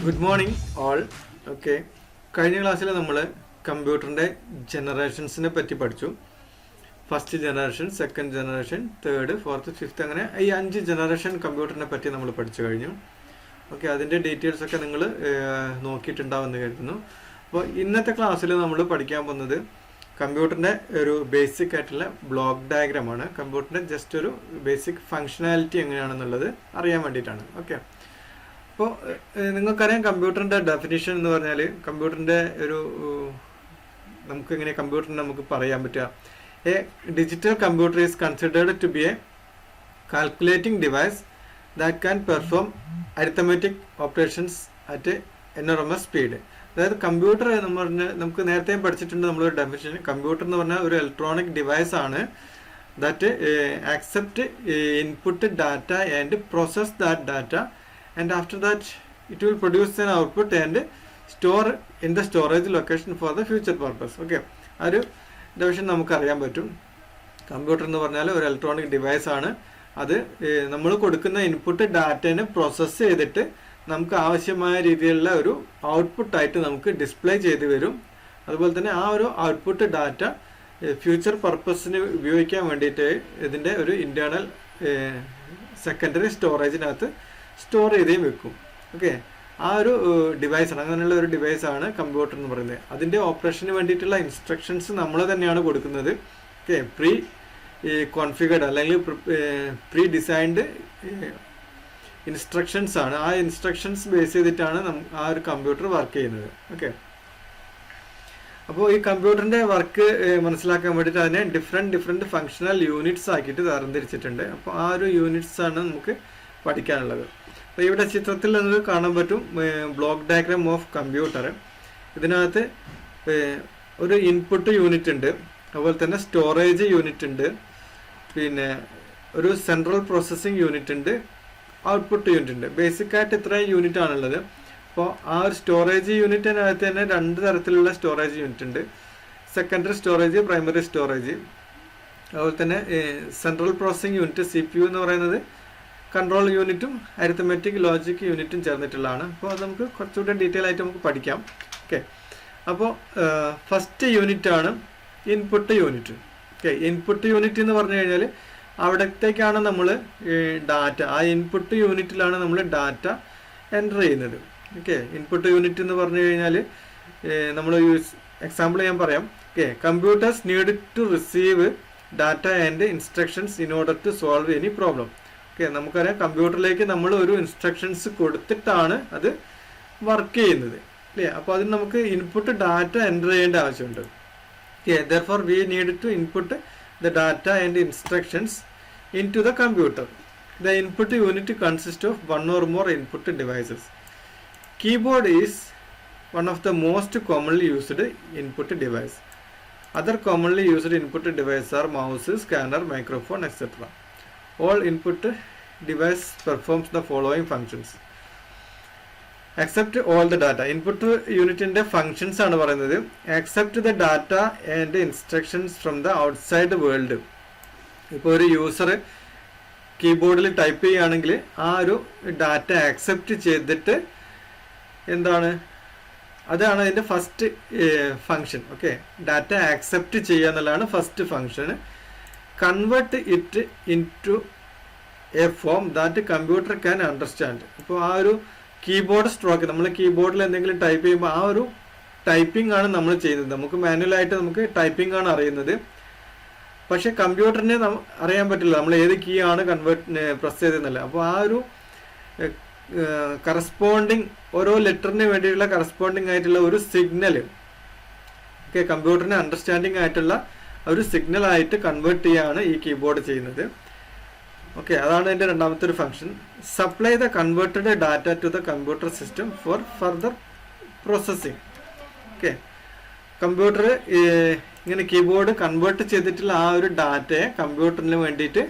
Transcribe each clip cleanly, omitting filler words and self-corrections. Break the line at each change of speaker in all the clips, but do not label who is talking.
Good morning all. Okay, കഴിഞ്ഞ ക്ലാസ്സിൽ നമ്മൾ കമ്പ്യൂട്ടറിൻ്റെ ജനറേഷൻസിനെ പറ്റി പഠിച്ചു. First generation, second generation, third, fourth, fifth, അങ്ങനെ ഈ 5 ജനറേഷൻ കമ്പ്യൂട്ടറിനെ പറ്റി നമ്മൾ പഠിച്ചു കഴിഞ്ഞു. ഓക്കെ, അതിൻ്റെ ഡീറ്റെയിൽസ് ഒക്കെ നിങ്ങൾ നോക്കിയിട്ടുണ്ടാവുമെന്ന് കരുതുന്നു. അപ്പോൾ ഇന്നത്തെ ക്ലാസ്സിൽ നമ്മൾ പഠിക്കാൻ പോകുന്നത് കമ്പ്യൂട്ടറിൻ്റെ ഒരു ബേസിക് ആയിട്ടുള്ള ബ്ലോക്ക് ഡയഗ്രാമാണ്. കമ്പ്യൂട്ടറിൻ്റെ ജസ്റ്റ് ഒരു ബേസിക് ഫങ്ഷനാലിറ്റി എങ്ങനെയാണെന്നുള്ളത് അറിയാൻ വേണ്ടിയിട്ടാണ്. ഓക്കെ, അപ്പോൾ നിങ്ങൾക്കറിയാം കമ്പ്യൂട്ടറിൻ്റെ ഡെഫിനിഷൻ എന്ന് പറഞ്ഞാൽ കമ്പ്യൂട്ടറിൻ്റെ ഒരു കമ്പ്യൂട്ടറിനെ നമുക്ക് പറയാൻ പറ്റുക, a digital computer is considered to be a calculating device that can perform arithmetic operations at enormous speed. അതായത് കമ്പ്യൂട്ടർ എന്ന് പറഞ്ഞാൽ നമുക്ക് നേരത്തെ പഠിച്ചിട്ടുണ്ട് നമ്മളൊരു ഡെഫിനിഷൻ. കമ്പ്യൂട്ടർ എന്ന് പറഞ്ഞാൽ ഒരു ഇലക്ട്രോണിക് ഡിവൈസ് ആണ് that accept input data and process that data and after that it will produce an output and store in the storage location for the future purpose. Okay, ആ ഒരു definition നമുക്ക് അറിയാൻ പറ്റും. Computer എന്ന് പറഞ്ഞാൽ ഒരു electronic device ആണ്. അത് നമ്മൾ കൊടുക്കുന്ന ഇൻപുട്ട് ഡാറ്റേനെ പ്രോസസ്സ് ചെയ്തിട്ട് നമുക്ക് ആവശ്യമായ രീതിയിലുള്ള ഒരു ഔട്ട്പുട്ടായിട്ട് നമുക്ക് ഡിസ്പ്ലേ ചെയ്ത് വരും. അതുപോലെ തന്നെ ആ ഒരു ഔട്ട്പുട്ട് ഡാറ്റ ഫ്യൂച്ചർ പർപ്പസിന് ഉപയോഗിക്കാൻ വേണ്ടിയിട്ട് ഇതിൻ്റെ ഒരു ഇൻറ്റേർണൽ സെക്കൻഡറി സ്റ്റോറേജിനകത്ത് സ്റ്റോർ ചെയ്തേയും വെക്കും. ഓക്കെ, ആ ഒരു ഡിവൈസാണ്, അങ്ങനെയുള്ള ഒരു ഡിവൈസാണ് കമ്പ്യൂട്ടർ എന്ന് പറയുന്നത്. അതിൻ്റെ ഓപ്പറേഷന് വേണ്ടിയിട്ടുള്ള ഇൻസ്ട്രക്ഷൻസ് നമ്മൾ തന്നെയാണ് കൊടുക്കുന്നത്. ഓക്കെ, പ്രീ കോൺഫിഗർഡ് അല്ലെങ്കിൽ പ്രീ ഡിസൈൻഡ് ഇൻസ്ട്രക്ഷൻസ് ആണ്. ആ ഇൻസ്ട്രക്ഷൻസ് ബേസ് ചെയ്തിട്ടാണ് ആ ഒരു കമ്പ്യൂട്ടർ വർക്ക് ചെയ്യുന്നത്. ഓക്കെ, അപ്പോൾ ഈ കമ്പ്യൂട്ടറിൻ്റെ വർക്ക് മനസ്സിലാക്കാൻ വേണ്ടിയിട്ട് അതിനെ ഡിഫറെൻറ്റ് ഫങ്ഷണൽ യൂണിറ്റ്സ് ആക്കിയിട്ട് തരംതിരിച്ചിട്ടുണ്ട്. അപ്പോൾ ആ ഒരു യൂണിറ്റ്സ് ആണ് നമുക്ക് പഠിക്കാനുള്ളത്. അപ്പോൾ ഇവിടെ ചിത്രത്തിൽ നിങ്ങൾക്ക് കാണാൻ പറ്റും ബ്ലോക്ക് ഡയഗ്രാം ഓഫ് കമ്പ്യൂട്ടർ. ഇതിനകത്ത് ഒരു ഇൻപുട്ട് യൂണിറ്റ് ഉണ്ട്, അതുപോലെ തന്നെ സ്റ്റോറേജ് യൂണിറ്റ് ഉണ്ട്, പിന്നെ ഒരു സെൻട്രൽ പ്രോസസ്സിംഗ് യൂണിറ്റ് ഉണ്ട്, ഔട്ട്പുട്ട് യൂണിറ്റ് ഉണ്ട്. ബേസിക്കായിട്ട് ഇത്രയും യൂണിറ്റ് ആണുള്ളത്. അപ്പോൾ ആ ഒരു സ്റ്റോറേജ് യൂണിറ്റിനകത്ത് തന്നെ 2 തരത്തിലുള്ള സ്റ്റോറേജ് യൂണിറ്റ് ഉണ്ട്. Secondary storage, primary storage. അതുപോലെ തന്നെ സെൻട്രൽ പ്രോസസ്സിംഗ് യൂണിറ്റ് CPU എന്ന് പറയുന്നത് കൺട്രോൾ യൂണിറ്റും അരിത്തമെറ്റിക് ലോജിക് യൂണിറ്റും ചേർന്നിട്ടുള്ളതാണ്. അപ്പോൾ അത് നമുക്ക് കുറച്ചുകൂടെ ഡീറ്റെയിൽ ആയിട്ട് നമുക്ക് പഠിക്കാം. ഓക്കെ, അപ്പോൾ ഫസ്റ്റ് യൂണിറ്റ് ആണ് input unit. Okay, input unit എന്ന് പറഞ്ഞു കഴിഞ്ഞാൽ അവിടത്തേക്കാണ് നമ്മൾ ഡാറ്റ, ആ ഇൻപുട്ട് യൂണിറ്റിലാണ് നമ്മൾ ഡാറ്റ എൻ്റർ ചെയ്യുന്നത്. ഓക്കെ, ഇൻപുട്ട് യൂണിറ്റ് എന്ന് പറഞ്ഞു കഴിഞ്ഞാൽ നമ്മൾ എക്സാമ്പിൾ ഞാൻ പറയാം. Okay, computers need to receive data and instructions in order to solve any problem. Okay, നമുക്കറിയാം കമ്പ്യൂട്ടറിലേക്ക് നമ്മൾ ഒരു ഇൻസ്ട്രക്ഷൻസ് കൊടുത്തിട്ടാണ് അത് വർക്ക് ചെയ്യുന്നത്, അല്ലേ? അപ്പോൾ അതിന് നമുക്ക് ഇൻപുട്ട് ഡാറ്റ എൻ്റർ ചെയ്യേണ്ട ആവശ്യമുണ്ട്. Okay, therefore we need to input the data and instructions into the computer. The input unit consists of one or more input devices. Keyboard is one of the most commonly used input device. Other commonly used input devices are mouse, scanner, microphone, etc. All input device performs the following functions. Accept all the data. Input unit in the functions ആണ് പറയുന്നത്. Accept the data and instructions from the outside world. ഇപ്പോൾ ഒരു user കീബോർഡിൽ type ചെയ്യുകയാണെങ്കിൽ ആ ഒരു data accept ചെയ്തിട്ട് അതാണ് അതിൻ്റെ first function. Okay, data accept ചെയ്യുക എന്നുള്ളതാണ് first function. Convert it into a form that computer can understand. അപ്പോൾ ആ ഒരു കീബോർഡ് സ്ട്രോക്ക്, നമ്മൾ കീബോർഡിൽ എന്തെങ്കിലും ടൈപ്പ് ചെയ്യുമ്പോൾ ആ ഒരു ടൈപ്പിംഗ് ആണ് നമ്മൾ ചെയ്യുന്നത്. നമുക്ക് മാനുവലായിട്ട് നമുക്ക് ടൈപ്പിംഗ് ആണ് അറിയുന്നത്, പക്ഷേ കമ്പ്യൂട്ടറിന് അറിയാൻ പറ്റില്ല നമ്മൾ ഏത് കീ ആണ് പ്രസ് ചെയ്തെന്നല്ല. അപ്പോൾ ആ ഒരു കറസ്പോണ്ടിങ് ഓരോ ലെറ്ററിന് വേണ്ടിയിട്ടുള്ള കറസ്പോണ്ടിങ് ആയിട്ടുള്ള ഒരു സിഗ്നൽ, ഓക്കെ, കമ്പ്യൂട്ടറിന് അണ്ടർസ്റ്റാൻഡിങ് ആയിട്ടുള്ള ഒരു സിഗ്നൽ ആയിട്ട് കൺവേർട്ട് ചെയ്യാണ് ഈ കീബോർഡ് ചെയ്യുന്നത്. ഓക്കെ, അതാണ് അതിൻ്റെ രണ്ടാമത്തെ ഒരു function. Supply the converted data to the computer system for further processing. Okay, computer ഇങ്ങനെ കീബോർഡ് കൺവേർട്ട് ചെയ്തിട്ടുള്ള ആ ഒരു ഡാറ്റയെ കമ്പ്യൂട്ടറിന് വേണ്ടിയിട്ട്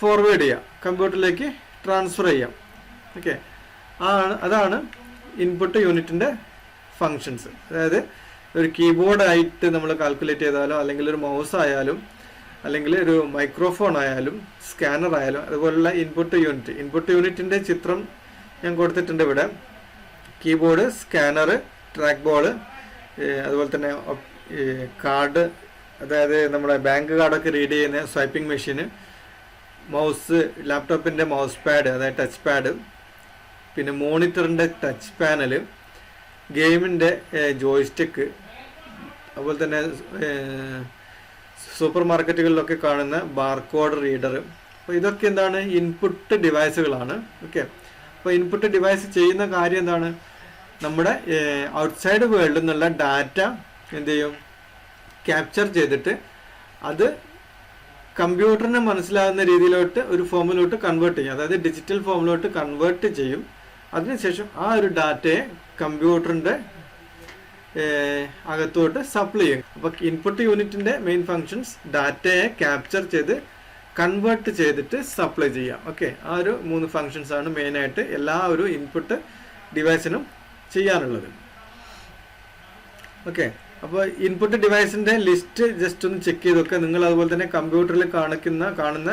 ഫോർവേഡ് ചെയ്യാം, കമ്പ്യൂട്ടറിലേക്ക് ട്രാൻസ്ഫർ ചെയ്യാം. ഓക്കെ, അതാണ് ഇൻപുട്ട് യൂണിറ്റിൻ്റെ ഫങ്ഷൻസ്. അതായത് ഒരു കീബോർഡായിട്ട് നമ്മൾ കാൽക്കുലേറ്റ് ചെയ്താലോ, അല്ലെങ്കിൽ ഒരു മൗസ് ആയാലും, അല്ലെങ്കിൽ ഒരു മൈക്രോഫോൺ ആയാലും, സ്കാനർ ആയാലും, അതുപോലുള്ള ഇൻപുട്ട് യൂണിറ്റിൻ്റെ ചിത്രം ഞാൻ കൊടുത്തിട്ടുണ്ട് ഇവിടെ. കീബോർഡ്, സ്കാനർ, ട്രാക്ക് ബോൾ, അതുപോലെ തന്നെ കാർഡ്, അതായത് നമ്മുടെ ബാങ്ക് കാർഡൊക്കെ റീഡ് ചെയ്യുന്ന സ്വൈപ്പിംഗ് മെഷീന്, മൗസ്, ലാപ്ടോപ്പിൻ്റെ മൗസ് പാഡ് അതായത് ടച്ച് പാഡ്, പിന്നെ മോണിറ്ററിൻ്റെ ടച്ച് പാനല്, ഗെയിമിൻ്റെ ജോയ്സ്റ്റിക്ക്, അതുപോലെ തന്നെ സൂപ്പർ മാർക്കറ്റുകളിലൊക്കെ കാണുന്ന ബാർകോഡ് റീഡർ. അപ്പോൾ ഇതൊക്കെ എന്താണ്? ഇൻപുട്ട് ഡിവൈസുകളാണ്. ഓക്കെ, അപ്പോൾ ഇൻപുട്ട് ഡിവൈസ് ചെയ്യുന്ന കാര്യം എന്താണ്? നമ്മുടെ ഔട്ട്സൈഡ് വേൾഡിൽ നിന്നുള്ള ഡാറ്റ എന്ത് ചെയ്യും? ക്യാപ്ചർ ചെയ്തിട്ട് അത് കമ്പ്യൂട്ടറിന് മനസ്സിലാകുന്ന രീതിയിലോട്ട് ഒരു ഫോമിലോട്ട് കൺവേർട്ട് ചെയ്യും. അതായത് ഡിജിറ്റൽ ഫോമിലോട്ട് കൺവേർട്ട് ചെയ്യും. അതിനുശേഷം ആ ഒരു ഡാറ്റയെ കമ്പ്യൂട്ടറിൻ്റെ അകത്തോട്ട് സപ്ലൈ ചെയ്യും. അപ്പോൾ ഇൻപുട്ട് യൂണിറ്റിൻ്റെ മെയിൻ ഫങ്ഷൻസ് ഡാറ്റയെ ക്യാപ്ചർ ചെയ്ത് കൺവേർട്ട് ചെയ്തിട്ട് സപ്ലൈ ചെയ്യാം. ഓക്കെ, ആ ഒരു 3 ഫങ്ഷൻസ് ആണ് മെയിനായിട്ട് എല്ലാ ഒരു ഇൻപുട്ട് ഡിവൈസിനും ചെയ്യാനുള്ളത്. ഓക്കെ, അപ്പോൾ ഇൻപുട്ട് ഡിവൈസിൻ്റെ ലിസ്റ്റ് ജസ്റ്റ് ഒന്ന് ചെക്ക് ചെയ്ത് നോക്കുക. നിങ്ങൾ അതുപോലെ തന്നെ കമ്പ്യൂട്ടറിൽ കാണുന്ന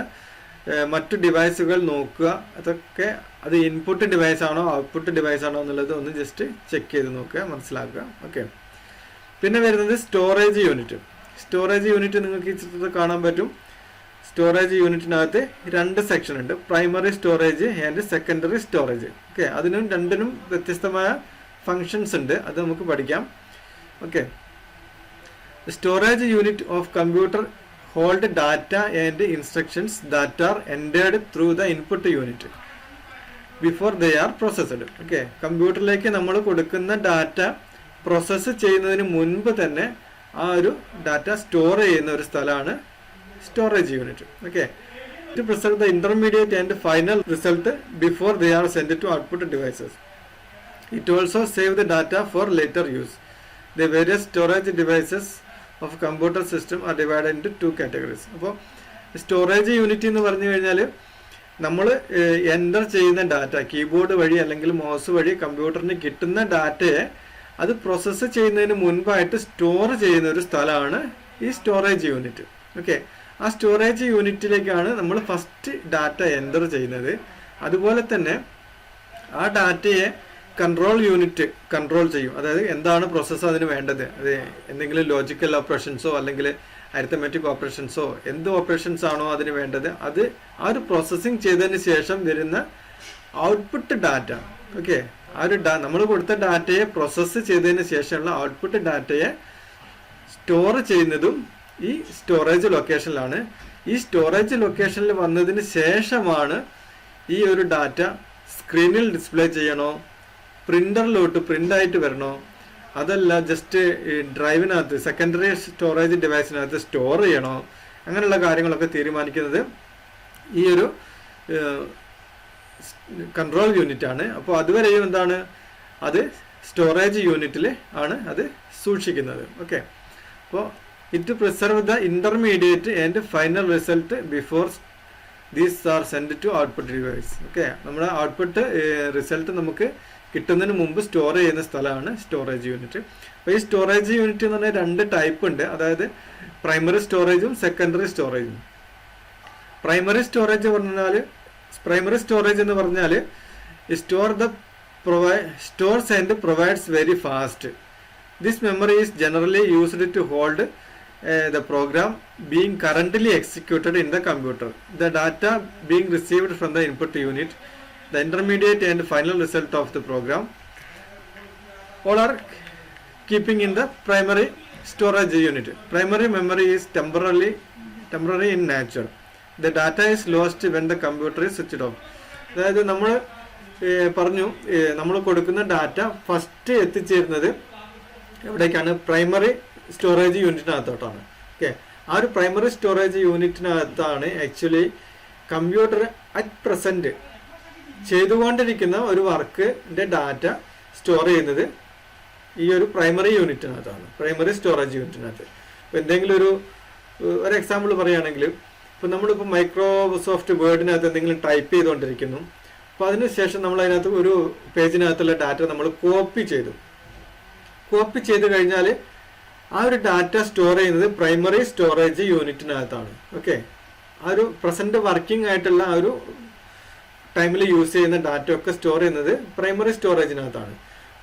മറ്റു ഡിവൈസുകൾ നോക്കുക. അതൊക്കെ അത് ഇൻപുട്ട് ഡിവൈസ് ആണോ ഔട്ട്പുട്ട് ഡിവൈസ് ആണോ എന്നുള്ളത് ഒന്ന് ജസ്റ്റ് ചെക്ക് ചെയ്ത് നോക്കുക, മനസ്സിലാക്കുക. ഓക്കെ, പിന്നെ വരുന്നത് സ്റ്റോറേജ് യൂണിറ്റ്. സ്റ്റോറേജ് യൂണിറ്റ് നിങ്ങൾക്ക് ഈ ചിത്രത്തിൽ കാണാൻ പറ്റും. സ്റ്റോറേജ് യൂണിറ്റിനകത്ത് 2 സെക്ഷൻ ഉണ്ട്, primary storage and secondary storage. Okay, അതിനും രണ്ടിനും വ്യത്യസ്തമായ ഫങ്ഷൻസ് ഉണ്ട്, അത് നമുക്ക് പഠിക്കാം. Okay, storage unit of computer hold data and instructions that are entered through the input unit before they are processed. Okay, കമ്പ്യൂട്ടറിലേക്ക് നമ്മൾ കൊടുക്കുന്ന ഡാറ്റ പ്രോസസ്സ് ചെയ്യുന്നതിന് മുൻപ് തന്നെ ആ ഒരു ഡാറ്റ സ്റ്റോർ ചെയ്യുന്ന ഒരു സ്ഥലമാണ് storage unit. Okay, to preserve the intermediate and final result before they are sent to output devices. It also save the data for later use. The various storage devices of computer system are divided into 2 categories. അപ്പോൾ storage unit എന്ന് പറഞ്ഞു കഴിഞ്ഞാൽ നമ്മൾ enter ചെയ്യുന്ന data keyboard വഴി അല്ലെങ്കിൽ mouse വഴി കമ്പ്യൂട്ടറിന് കിട്ടുന്ന ഡാറ്റയെ അത് പ്രോസസ്സ് ചെയ്യുന്നതിന് മുൻപായിട്ട് സ്റ്റോർ ചെയ്യുന്ന ഒരു സ്ഥലമാണ് ഈ സ്റ്റോറേജ് യൂണിറ്റ്. ഓക്കെ, ആ സ്റ്റോറേജ് യൂണിറ്റിലേക്കാണ് നമ്മൾ ഫസ്റ്റ് ഡാറ്റ എൻ്റർ ചെയ്യുന്നത്. അതുപോലെ തന്നെ ആ ഡാറ്റയെ കൺട്രോൾ യൂണിറ്റ് കൺട്രോൾ ചെയ്യും. അതായത് എന്താണ് പ്രോസസ്സ് അതിന് വേണ്ടത്, അത് എന്തെങ്കിലും ലോജിക്കൽ ഓപ്പറേഷൻസോ അല്ലെങ്കിൽ അരിത്തമെറ്റിക് ഓപ്പറേഷൻസോ എന്ത് ഓപ്പറേഷൻസ് ആണോ അതിന് വേണ്ടത്, അത് ആ ഒരു പ്രോസസ്സിങ് ചെയ്തതിന് ശേഷം വരുന്ന ഔട്ട്പുട്ട് ഡാറ്റ. ഓക്കെ, ആ ഒരു നമ്മൾ കൊടുത്ത ഡാറ്റയെ പ്രോസസ്സ് ചെയ്തതിന് ശേഷമുള്ള ഔട്ട്പുട്ട് ഡാറ്റയെ സ്റ്റോർ ചെയ്യുന്നതും ഈ സ്റ്റോറേജ് ലൊക്കേഷനിലാണ്. ഈ സ്റ്റോറേജ് ലൊക്കേഷനിൽ വന്നതിന് ശേഷമാണ് ഈ ഒരു ഡാറ്റ സ്ക്രീനിൽ ഡിസ്പ്ലേ ചെയ്യണോ, പ്രിൻ്ററിലോട്ട് പ്രിൻ്റായിട്ട് വരണോ, അതല്ല ജസ്റ്റ് ഡ്രൈവിനകത്ത് സെക്കൻഡറി സ്റ്റോറേജ് ഡിവൈസിനകത്ത് സ്റ്റോർ ചെയ്യണോ, അങ്ങനെയുള്ള കാര്യങ്ങളൊക്കെ തീരുമാനിക്കുന്നത് ഈ ഒരു കൺട്രോൾ യൂണിറ്റ് ആണ്. അപ്പോൾ അതുവരെയും എന്താണ്, അത് സ്റ്റോറേജ് യൂണിറ്റിൽ ആണ് അത് സൂക്ഷിക്കുന്നത്. ഓക്കെ, അപ്പോൾ it to preserve the intermediate and final result before these are sent to output device. Okay, നമ്മുടെ ഔട്ട്പുട്ട് റിസൾട്ട് നമുക്ക് കിട്ടുന്നതിന് മുമ്പ് സ്റ്റോർ ചെയ്യുന്ന സ്ഥലമാണ് സ്റ്റോറേജ് യൂണിറ്റ്. അപ്പോൾ ഈ സ്റ്റോറേജ് യൂണിറ്റ് എന്ന് പറഞ്ഞാൽ 2 ടൈപ്പ് ഉണ്ട്. അതായത് പ്രൈമറി സ്റ്റോറേജും സെക്കൻഡറി സ്റ്റോറേജും. പ്രൈമറി സ്റ്റോറേജ് എന്ന് പറഞ്ഞാൽ stores and provides very fast. This memory is generally used to hold the program being currently executed in the computer, the data being received from the input unit, the intermediate and final result of the program, all are keeping in the primary storage unit. Primary memory is temporary in nature. The data is lost when the computer is switched off. അതായത് നമ്മൾ പറഞ്ഞു, നമ്മൾ കൊടുക്കുന്ന data first എത്തിച്ചേരുന്നത് എവിടേക്കാണ്? Primary storage യൂണിറ്റിനകത്തോട്ടാണ്. Okay, ആ ഒരു primary storage യൂണിറ്റിനകത്താണ് ആക്ച്വലി കമ്പ്യൂട്ടർ അറ്റ് പ്രസൻറ്റ് ചെയ്തുകൊണ്ടിരിക്കുന്ന ഒരു വർക്കിൻ്റെ ഡാറ്റ സ്റ്റോർ ചെയ്യുന്നത് ഈ ഒരു പ്രൈമറി യൂണിറ്റിനകത്താണ്, പ്രൈമറി സ്റ്റോറേജ് യൂണിറ്റിനകത്ത്. ഇപ്പോൾ എന്തെങ്കിലും ഒരു എക്സാമ്പിൾ പറയുകയാണെങ്കിൽ, ഇപ്പോൾ നമ്മളിപ്പോൾ മൈക്രോസോഫ്റ്റ് വേർഡിനകത്ത് എന്തെങ്കിലും ടൈപ്പ് ചെയ്തുകൊണ്ടിരിക്കുന്നു. അപ്പോൾ അതിനുശേഷം നമ്മൾ അതിനകത്ത് ഒരു പേജിനകത്തുള്ള ഡാറ്റ നമ്മൾ കോപ്പി ചെയ്ത് കഴിഞ്ഞാൽ ആ ഒരു ഡാറ്റ സ്റ്റോർ ചെയ്യുന്നത് പ്രൈമറി സ്റ്റോറേജ് യൂണിറ്റിനകത്താണ്. ഓക്കെ, ആ ഒരു പ്രസന്റ് വർക്കിംഗ് ആയിട്ടുള്ള ആ ഒരു ടൈമിൽ യൂസ് ചെയ്യുന്ന ഡാറ്റ ഒക്കെ സ്റ്റോർ ചെയ്യുന്നത് പ്രൈമറി സ്റ്റോറേജിനകത്താണ്.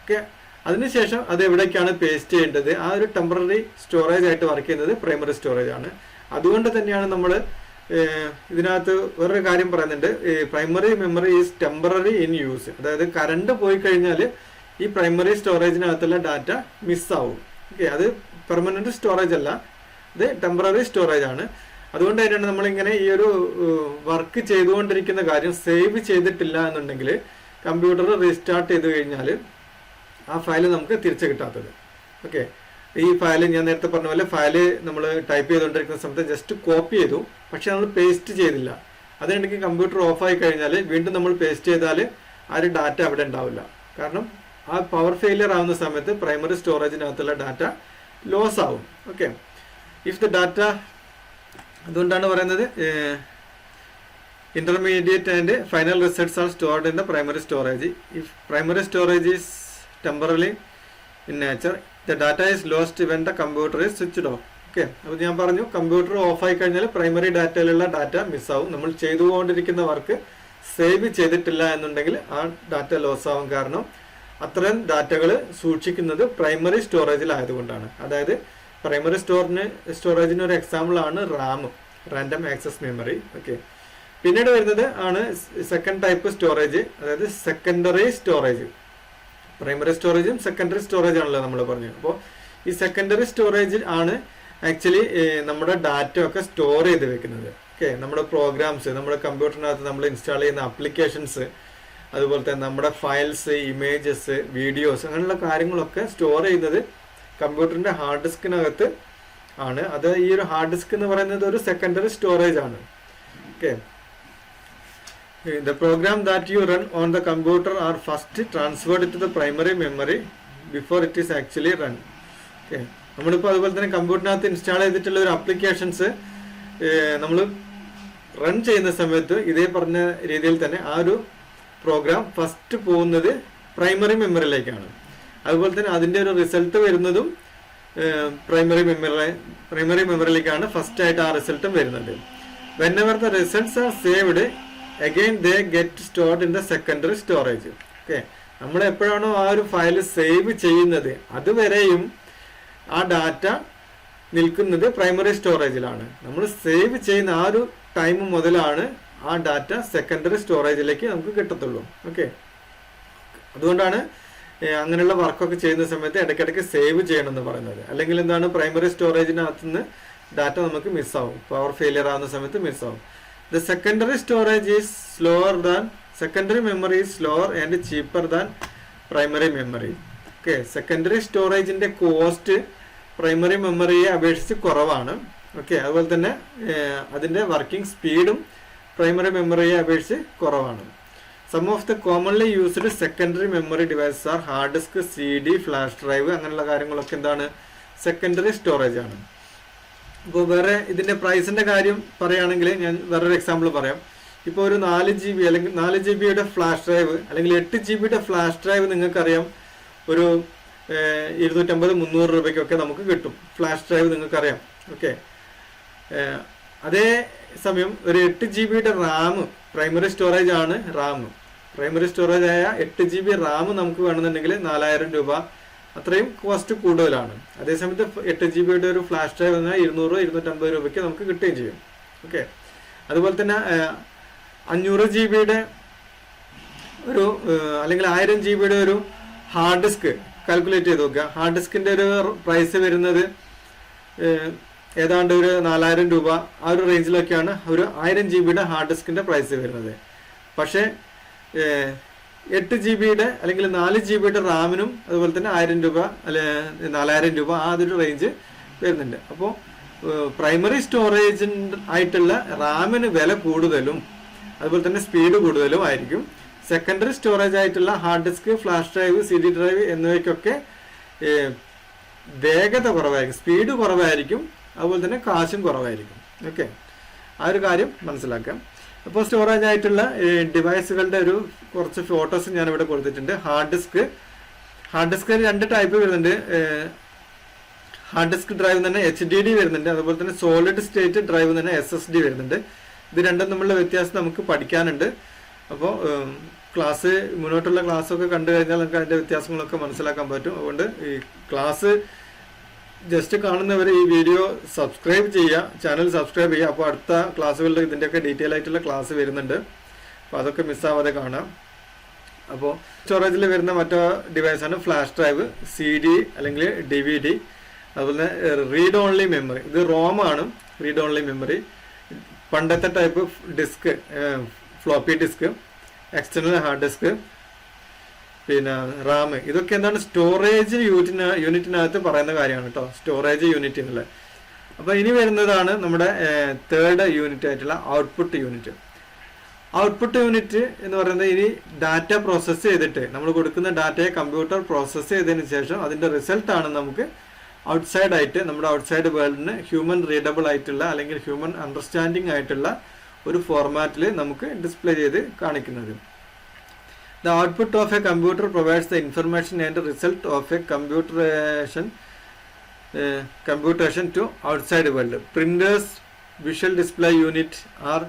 ഓക്കെ. അതിനുശേഷം അത് എവിടേക്കാണ് പേസ്റ്റ് ചെയ്യേണ്ടത്, ആ ഒരു ടെമ്പററി സ്റ്റോറേജ് ആയിട്ട് വർക്ക് ചെയ്യുന്നത് പ്രൈമറി സ്റ്റോറേജ് ആണ്. അതുകൊണ്ട് തന്നെയാണ് നമ്മൾ ഇതിനകത്ത് വേറൊരു കാര്യം പറയുന്നുണ്ട്, primary memory is temporary in use. അതായത് കറണ്ട് പോയി കഴിഞ്ഞാൽ ഈ പ്രൈമറി സ്റ്റോറേജിനകത്തുള്ള ഡാറ്റ മിസ്സാവും. ഓക്കെ, അത് പെർമനന്റ് സ്റ്റോറേജ് അല്ല, ഇത് ടെമ്പററി സ്റ്റോറേജ് ആണ്. അതുകൊണ്ട് തന്നെയാണ് നമ്മളിങ്ങനെ ഈ ഒരു വർക്ക് ചെയ്തുകൊണ്ടിരിക്കുന്ന കാര്യം സേവ് ചെയ്തിട്ടില്ല എന്നുണ്ടെങ്കിൽ കമ്പ്യൂട്ടർ റീസ്റ്റാർട്ട് ചെയ്ത് കഴിഞ്ഞാൽ ആ ഫയൽ നമുക്ക് തിരിച്ചു കിട്ടാത്തത്. ഓക്കെ, ഈ ഫയൽ ഞാൻ നേരത്തെ പറഞ്ഞ പോലെ ഫയല് നമ്മൾ ടൈപ്പ് ചെയ്തുകൊണ്ടിരിക്കുന്ന സമയത്ത് ജസ്റ്റ് കോപ്പി ചെയ്തു, പക്ഷെ നമ്മൾ പേസ്റ്റ് ചെയ്തില്ല. അതിനിടയ്ക്ക് കമ്പ്യൂട്ടർ ഓഫായി കഴിഞ്ഞാൽ വീണ്ടും നമ്മൾ പേസ്റ്റ് ചെയ്താൽ ആ ഒരു ഡാറ്റ അവിടെ ഉണ്ടാവില്ല. കാരണം ആ പവർ ഫെയിലിയർ ആവുന്ന സമയത്ത് പ്രൈമറി സ്റ്റോറേജിനകത്തുള്ള ഡാറ്റ ലോസ് ആവും. ഓക്കെ, ഇഫ് ദ ഡാറ്റ, അതുകൊണ്ടാണ് പറയുന്നത് intermediate and final results R stored in the primary storage. If primary storage is temporary in nature, the data is lost when the computer is switched off. Okay, അപ്പോൾ ഞാൻ പറഞ്ഞു computer ഓഫായി കഴിഞ്ഞാൽ primary ഡാറ്റയിലുള്ള data മിസ്സാവും. നമ്മൾ ചെയ്തുകൊണ്ടിരിക്കുന്ന work save ചെയ്തിട്ടില്ല എന്നുണ്ടെങ്കിൽ ആ ഡാറ്റ ലോസ് ആവും. കാരണം അത്തരം ഡാറ്റകൾ സൂക്ഷിക്കുന്നത് പ്രൈമറി സ്റ്റോറേജിലായതുകൊണ്ടാണ്. അതായത് പ്രൈമറി സ്റ്റോറേജിന് ഒരു എക്സാമ്പിൾ ആണ് Ram, random access memory. Okay, പിന്നീട് വരുന്നത് ആണ് സെക്കൻഡ് ടൈപ്പ് സ്റ്റോറേജ്, അതായത് സെക്കൻഡറി സ്റ്റോറേജ്. പ്രൈമറി സ്റ്റോറേജും സെക്കൻഡറി സ്റ്റോറേജ് ആണല്ലോ നമ്മൾ പറഞ്ഞത്. അപ്പോൾ ഈ സെക്കൻഡറി സ്റ്റോറേജ് ആണ് ആക്ച്വലി നമ്മുടെ ഡാറ്റ ഒക്കെ സ്റ്റോർ ചെയ്ത് വെക്കുന്നത്. ഓക്കെ, നമ്മുടെ പ്രോഗ്രാംസ്, നമ്മുടെ കമ്പ്യൂട്ടറിനകത്ത് നമ്മൾ ഇൻസ്റ്റാൾ ചെയ്യുന്ന ആപ്ലിക്കേഷൻസ്, അതുപോലെ തന്നെ നമ്മുടെ ഫയൽസ്, ഇമേജസ്, വീഡിയോസ്, അങ്ങനെയുള്ള കാര്യങ്ങളൊക്കെ സ്റ്റോർ ചെയ്യുന്നത് കമ്പ്യൂട്ടറിന്റെ ഹാർഡ് ഡിസ്കിനകത്ത് ആണ്. അത് ഈ ഒരു ഹാർഡ് ഡിസ്ക് എന്ന് പറയുന്നത് ഒരു സെക്കൻഡറി സ്റ്റോറേജ് ആണ്. Okay, the program that you run on the computer are first transferred to the primary memory before it is actually run. Okay, നമ്മളിപ്പോൾ അതുപോലെ തന്നെ കമ്പ്യൂട്ടറിനകത്ത് ഇൻസ്റ്റാൾ ചെയ്തിട്ടുള്ള ഒരു ആപ്ലിക്കേഷൻസ് നമ്മൾ റൺ ചെയ്യുന്ന സമയത്ത് ഇതേ പറഞ്ഞ രീതിയിൽ തന്നെ ആ ഒരു പ്രോഗ്രാം ഫസ്റ്റ് പോകുന്നത് പ്രൈമറി മെമ്മറിയിലേക്കാണ്. അതുപോലെ തന്നെ അതിൻ്റെ ഒരു റിസൾട്ട് വരുന്നതും പ്രൈമറി മെമ്മറിയിലേക്കാണ് ഫസ്റ്റ് ആയിട്ട് ആ റിസൾട്ടും വരുന്നത്. whenever the results are saved again they get stored in the secondary storage. Okay, നമ്മൾ എപ്പോഴാണോ ആ ഒരു ഫയൽ സേവ് ചെയ്യുന്നത് അതുവരെയും ആ ഡാറ്റ നിൽക്കുന്നത് പ്രൈമറി സ്റ്റോറേജിലാണ്. നമ്മൾ സേവ് ചെയ്യുന്ന ആ ഒരു ടൈം മുതലാണ് ആ ഡാറ്റ സെക്കൻഡറി സ്റ്റോറേജിലേക്ക് നമുക്ക് കിട്ടത്തുള്ളൂ. ഓക്കെ, അതുകൊണ്ടാണ് അങ്ങനെയുള്ള വർക്കൊക്കെ ചെയ്യുന്ന സമയത്ത് ഇടയ്ക്കിടയ്ക്ക് സേവ് ചെയ്യണമെന്ന് പറയുന്നത്. അല്ലെങ്കിൽ എന്താണ്, പ്രൈമറി സ്റ്റോറേജിനകത്ത് നിന്ന് ഡാറ്റ നമുക്ക് മിസ്സാവും, പവർ ഫെയിലിയർ ആവുന്ന സമയത്ത് മിസ്സാവും. The secondary storage is slower than, secondary memory is slower and cheaper than primary memory. Okay, secondary സ്റ്റോറേജിന്റെ കോസ്റ്റ് പ്രൈമറി മെമ്മറിയെ അപേക്ഷിച്ച് കുറവാണ്. ഓക്കെ, അതുപോലെ തന്നെ അതിന്റെ വർക്കിംഗ് സ്പീഡും പ്രൈമറി മെമ്മറിയെ അപേക്ഷിച്ച് കുറവാണ്. Some of the commonly used secondary memory devices are hard disk, CD, flash drive, അങ്ങനെയുള്ള കാര്യങ്ങളൊക്കെ എന്താണ്, സെക്കൻഡറി സ്റ്റോറേജ് ആണ്. ഇപ്പോൾ വേറെ ഇതിന്റെ പ്രൈസിന്റെ കാര്യം പറയുകയാണെങ്കിൽ ഞാൻ വേറൊരു എക്സാമ്പിൾ പറയാം. ഇപ്പോൾ ഒരു 4 GB അല്ലെങ്കിൽ 4 GB ഫ്ലാഷ് ഡ്രൈവ് അല്ലെങ്കിൽ 8 GB ഫ്ലാഷ് ഡ്രൈവ് നിങ്ങൾക്കറിയാം ഒരു 250-300 രൂപയ്ക്കൊക്കെ നമുക്ക് കിട്ടും. ഫ്ലാഷ് ഡ്രൈവ് നിങ്ങൾക്കറിയാം. ഓക്കെ, അതേ സമയം ഒരു 8 GB റാം, പ്രൈമറി സ്റ്റോറേജ് ആണ് റാം, പ്രൈമറി സ്റ്റോറേജ് ആയ 8 GB റാം നമുക്ക് വേണമെന്നുണ്ടെങ്കിൽ 4000 രൂപ, അത്രയും കോസ്റ്റ് കൂടുതലാണ്. അതേസമയത്ത് 8 GB ഒരു ഫ്ലാഷ് ഡ്രൈവ് എന്നാൽ 200-250 രൂപയ്ക്ക് നമുക്ക് കിട്ടുകയും ചെയ്യും. ഓക്കെ, അതുപോലെ തന്നെ 500 GB ഒരു അല്ലെങ്കിൽ 1000 GB ഒരു ഹാർഡ് ഡിസ്ക് കാൽക്കുലേറ്റ് ചെയ്ത് നോക്കുക. ഹാർഡ് ഡിസ്കിന്റെ ഒരു പ്രൈസ് വരുന്നത് ഏതാണ്ട് ഒരു 4000 രൂപ, ആ ഒരു റേഞ്ചിലൊക്കെയാണ് ഒരു 1000 GB ഹാർഡ് ഡിസ്കിന്റെ പ്രൈസ് വരുന്നത്. പക്ഷേ 8 GB അല്ലെങ്കിൽ 4 GB റാമിനും അതുപോലെ തന്നെ 1000 രൂപ അല്ലെ 4000 രൂപ ആ ഒരു റേഞ്ച് വരുന്നുണ്ട്. അപ്പോൾ പ്രൈമറി സ്റ്റോറേജ് ആയിട്ടുള്ള റാമിന് വില കൂടുതലും അതുപോലെ തന്നെ സ്പീഡ് കൂടുതലും ആയിരിക്കും. സെക്കൻഡറി സ്റ്റോറേജ് ആയിട്ടുള്ള hard disk, flash drive, CD drive എന്നിവയ്ക്കൊക്കെ വേഗത കുറവായിരിക്കും, സ്പീഡ് കുറവായിരിക്കും, അതുപോലെ തന്നെ കാശും കുറവായിരിക്കും. ഓക്കെ, ആ ഒരു കാര്യം മനസ്സിലാക്കാം. അപ്പോൾ സ്റ്റോറേജ് ആയിട്ടുള്ള ഡിവൈസുകളുടെ ഒരു കുറച്ച് ഫോട്ടോസ് ഞാൻ ഇവിടെ കൊടുത്തിട്ടുണ്ട്. ഹാർഡ് ഡിസ്കിൽ 2 ടൈപ്പ് വരുന്നുണ്ട്. ഹാർഡ് ഡിസ്ക് ഡ്രൈവ് തന്നെ HDD വരുന്നുണ്ട്, അതുപോലെ തന്നെ സോളിഡ് സ്റ്റേറ്റ് ഡ്രൈവ് തന്നെ SSD വരുന്നുണ്ട്. ഇത് രണ്ടും തമ്മിലുള്ള വ്യത്യാസം നമുക്ക് പഠിക്കാനുണ്ട്. അപ്പോൾ ക്ലാസ് മുന്നോട്ടുള്ള ക്ലാസ്സൊക്കെ കണ്ടു കഴിഞ്ഞാൽ നമുക്ക് അതിൻ്റെ വ്യത്യാസങ്ങളൊക്കെ മനസ്സിലാക്കാൻ പറ്റും. അതുകൊണ്ട് ഈ ക്ലാസ് ജസ്റ്റ് കാണുന്നവർ ഈ വീഡിയോ സബ്സ്ക്രൈബ് ചെയ്യുക, ചാനൽ സബ്സ്ക്രൈബ് ചെയ്യുക. അപ്പോൾ അടുത്ത ക്ലാസ്സുകളിൽ ഇതിൻ്റെയൊക്കെ ഡീറ്റെയിൽ ആയിട്ടുള്ള ക്ലാസ് വരുന്നുണ്ട്. അപ്പോൾ അതൊക്കെ മിസ്സാവാതെ കാണാം. അപ്പോൾ സ്റ്റോറേജിൽ വരുന്ന മറ്റോ ഡിവൈസാണ് ഫ്ലാഷ് ഡ്രൈവ്, CD അല്ലെങ്കിൽ DVD. അതുപോലെ റീഡ് ഓൺലി മെമ്മറി, ഇത് റോമാണ്. റീഡ് ഓൺലി മെമ്മറി പണ്ടത്തെ type disk, floppy disk, external hard disk, പിന്നെ റാം. ഇതൊക്കെ എന്താണ് സ്റ്റോറേജ് യൂണിറ്റിനകത്ത് പറയുന്ന കാര്യമാണ് കേട്ടോ, സ്റ്റോറേജ് യൂണിറ്റ് എന്നുള്ളത്. അപ്പോൾ ഇനി വരുന്നതാണ് നമ്മുടെ തേർഡ് യൂണിറ്റ് ആയിട്ടുള്ള ഔട്ട്പുട്ട് യൂണിറ്റ്. ഔട്ട്പുട്ട് യൂണിറ്റ് എന്ന് പറയുന്നത് ഇനി ഡാറ്റ പ്രോസസ്സ് ചെയ്തിട്ട് നമ്മൾ കൊടുക്കുന്ന ഡാറ്റയെ കമ്പ്യൂട്ടർ പ്രോസസ്സ് ചെയ്തതിന് ശേഷം അതിൻ്റെ റിസൾട്ടാണ് നമുക്ക് ഔട്ട്സൈഡ് ആയിട്ട് നമ്മുടെ ഔട്ട്സൈഡ് വേൾഡിന് ഹ്യൂമൻ റീഡബിൾ ആയിട്ടുള്ള അല്ലെങ്കിൽ ഹ്യൂമൻ അണ്ടർസ്റ്റാൻഡിങ് ആയിട്ടുള്ള ഒരു ഫോർമാറ്റിൽ നമുക്ക് ഡിസ്പ്ലേ ചെയ്ത് കാണിക്കുന്നത്. The output of a computer provides the information and result of a computation to outside world. Printers, visual display unit are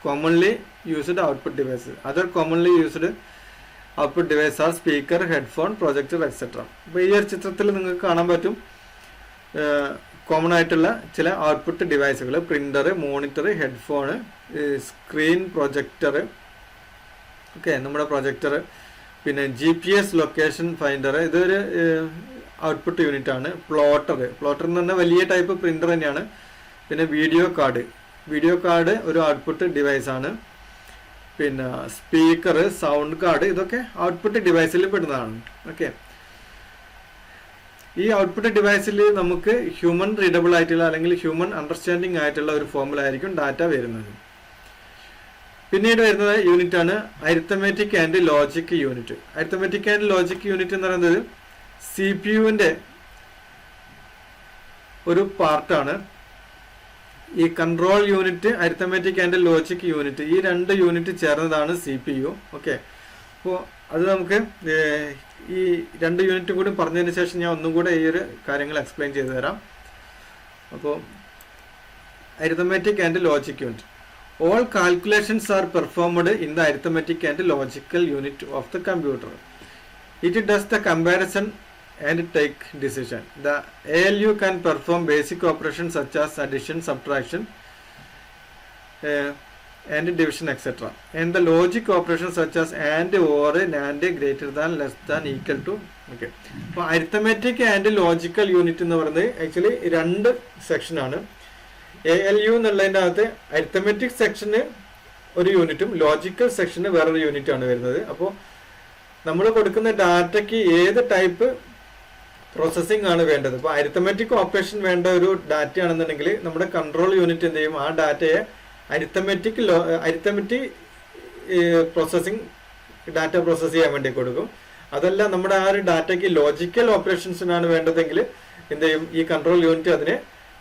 commonly used output devices. Other commonly used output devices are speaker, headphone, projector, etc. അപ്പോൾ ഈ ഒരു ചിത്രത്തിൽ നിങ്ങൾക്ക് കാണാൻ പറ്റും common ആയിട്ടുള്ള ചില output ഡിവൈസുകൾ: printer, monitor, headphone, screen projector, okay, നമ്മുടെ പ്രൊജക്ടർ, പിന്നെ GPS ലൊക്കേഷൻ ഫൈൻഡർ, ഇതൊരു ഔട്ട്പുട്ട് യൂണിറ്റ് ആണ്. പ്ലോട്ടർ എന്ന് പറഞ്ഞാൽ വലിയ ടൈപ്പ് പ്രിന്റർ തന്നെയാണ്. പിന്നെ വീഡിയോ കാർഡ് ഒരു ഔട്ട്പുട്ട് ഡിവൈസാണ്. പിന്നെ സ്പീക്കർ, സൗണ്ട് കാർഡ്, ഇതൊക്കെ ഔട്ട്പുട്ട് ഡിവൈസിൽ പെടുന്നതാണ്. ഓക്കെ, ഈ ഔട്ട്പുട്ട് ഡിവൈസിൽ നമുക്ക് ഹ്യൂമൻ റീഡബിൾ ആയിട്ടുള്ള അല്ലെങ്കിൽ ഹ്യൂമൻ അണ്ടർസ്റ്റാൻഡിങ് ആയിട്ടുള്ള ഒരു ഫോമിലായിരിക്കും ഡാറ്റ വരുന്നത്. പിന്നീട് വരുന്നത് യൂണിറ്റ് ആണ് arithmetic and logic unit. Arithmetic and logic unit എന്ന് പറയുന്നത് CPU-ന്റെ ഒരു പാർട്ടാണ്. ഈ control unit, arithmetic and logic unit, ഈ രണ്ട് യൂണിറ്റ് ചേർന്നതാണ് CPU. ഓക്കെ, അപ്പോൾ അത് നമുക്ക് ഈ രണ്ട് യൂണിറ്റ് കൂടി പറഞ്ഞതിന് ശേഷം ഞാൻ ഒന്നും കൂടെ ഈ ഒരു കാര്യങ്ങൾ എക്സ്പ്ലെയിൻ ചെയ്തു തരാം. അപ്പോൾ arithmetic and logic unit. All calculations are performed in the arithmetic and logical unit of the computer. It does the comparison and take decision. The ALU can perform basic operations such as addition, subtraction, and division, etc. And the logic operations such as and, or, and, greater than, less than, equal to. Okay. അപ്പോൾ arithmetic and logical unit എന്ന് പറയുന്നത് actually രണ്ട് സെക്ഷനാണ്. ALU എന്നുള്ളതിൻ്റെ അകത്ത് arithmetic സെക്ഷന് ഒരു യൂണിറ്റും logical സെക്ഷന് വേറൊരു യൂണിറ്റാണ് വരുന്നത്. അപ്പോൾ നമ്മൾ കൊടുക്കുന്ന ഡാറ്റയ്ക്ക് ഏത് ടൈപ്പ് പ്രോസസ്സിംഗ് ആണ് വേണ്ടത്. ഇപ്പോൾ അരിത്തമെറ്റിക് ഓപ്പറേഷൻ വേണ്ട ഒരു ഡാറ്റ ആണെന്നുണ്ടെങ്കിൽ നമ്മുടെ കൺട്രോൾ യൂണിറ്റ് എന്ത് ചെയ്യും, ആ ഡാറ്റയെ അരിത്തമെറ്റിക് പ്രോസസ്സിംഗ് ഡാറ്റ പ്രോസസ്സ് ചെയ്യാൻ വേണ്ടി കൊടുക്കും. അതല്ല നമ്മുടെ ആ ഒരു ഡാറ്റയ്ക്ക് ലോജിക്കൽ ഓപ്പറേഷൻസിനാണ് വേണ്ടതെങ്കിൽ എന്ത് ചെയ്യും, ഈ കൺട്രോൾ യൂണിറ്റ് അതിനെ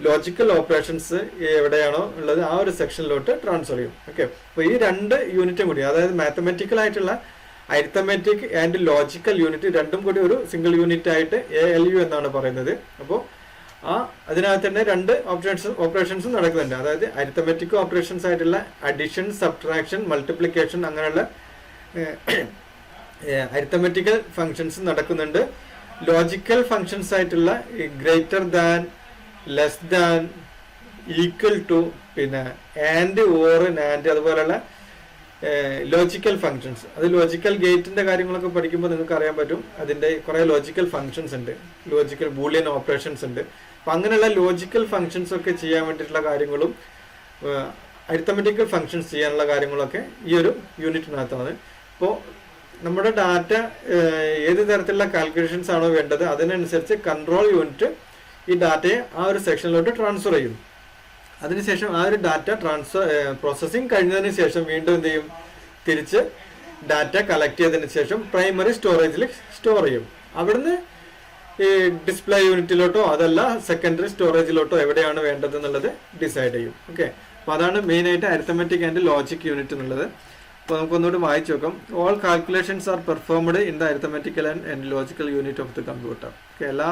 ലോജിക്കൽ ഓപ്പറേഷൻസ് എവിടെയാണോ ഉള്ളത് ആ ഒരു സെക്ഷനിലോട്ട് ട്രാൻസ്ഫർ ചെയ്യും. ഓക്കെ, അപ്പോൾ ഈ രണ്ട് യൂണിറ്റും കൂടി, അതായത് മാത്തമെറ്റിക്കൽ ആയിട്ടുള്ള അരിത്തമെറ്റിക് ആൻഡ് ലോജിക്കൽ യൂണിറ്റ് രണ്ടും കൂടി ഒരു സിംഗിൾ യൂണിറ്റ് ആയിട്ട് ALU എന്നാണ് പറയുന്നത്. അപ്പോൾ അതിനകത്ത് തന്നെ രണ്ട് ഓപ്പറേഷൻസും നടക്കുന്നുണ്ട്. അതായത് അരിത്തമെറ്റിക് ഓപ്പറേഷൻസ് ആയിട്ടുള്ള അഡിഷൻ, സബ്ട്രാക്ഷൻ, മൾട്ടിപ്ലിക്കേഷൻ, അങ്ങനെയുള്ള അരിത്തമെറ്റിക്കൽ ഫങ്ഷൻസ് നടക്കുന്നുണ്ട്. ലോജിക്കൽ ഫങ്ഷൻസ് ആയിട്ടുള്ള greater than, less than, equal to, പിന്നെ ആൻഡ്, ഓർ, ആൻഡ്, അതുപോലെയുള്ള ലോജിക്കൽ ഫങ്ഷൻസ്. അത് ലോജിക്കൽ ഗേറ്റിന്റെ കാര്യങ്ങളൊക്കെ പഠിക്കുമ്പോൾ നിങ്ങൾക്ക് അറിയാൻ പറ്റും. അതിന്റെ കുറെ ലോജിക്കൽ ഫങ്ഷൻസ് ഉണ്ട്, ലോജിക്കൽ ബൂളിയൻ ഓപ്പറേഷൻസ് ഉണ്ട്. അപ്പൊ അങ്ങനെയുള്ള ലോജിക്കൽ ഫങ്ഷൻസ് ഒക്കെ ചെയ്യാൻ വേണ്ടിയിട്ടുള്ള കാര്യങ്ങളും അരിത്തമെറ്റിക്കൽ ഫങ്ഷൻസ് ചെയ്യാനുള്ള കാര്യങ്ങളൊക്കെ ഈ ഒരു യൂണിറ്റിനകത്താണ്. അപ്പോൾ നമ്മുടെ ഡാറ്റ ഏത് തരത്തിലുള്ള കാൽക്കുലേഷൻസ് ആണോ വേണ്ടത് അതിനനുസരിച്ച് കൺട്രോൾ യൂണിറ്റ് ഈ ഡാറ്റയെ ആ ഒരു സെക്ഷനിലോട്ട് ട്രാൻസ്ഫർ ചെയ്യും. അതിനുശേഷം ആ ഒരു ഡാറ്റ പ്രോസസ്സിംഗ് കഴിഞ്ഞതിന് ശേഷം വീണ്ടും എന്ത് ചെയ്യും, തിരിച്ച് ഡാറ്റ കളക്ട് ചെയ്തതിന് ശേഷം പ്രൈമറി സ്റ്റോറേജിൽ സ്റ്റോർ ചെയ്യും. അവിടുന്ന് ഈ ഡിസ്പ്ലേ യൂണിറ്റിലോട്ടോ അതല്ല സെക്കൻഡറി സ്റ്റോറേജിലോട്ടോ എവിടെയാണ് വേണ്ടത് എന്നുള്ളത് ഡിസൈഡ് ചെയ്യും. ഓക്കെ, അപ്പോൾ അതാണ് മെയിനായിട്ട് അരിത്തമെറ്റിക് ആൻഡ് ലോജിക് യൂണിറ്റ് എന്നുള്ളത്. അപ്പോൾ നമുക്കൊന്നുകൂടി വായിച്ചു നോക്കാം. All calculations are performed in the arithmetical and logical unit of the computer. എല്ലാ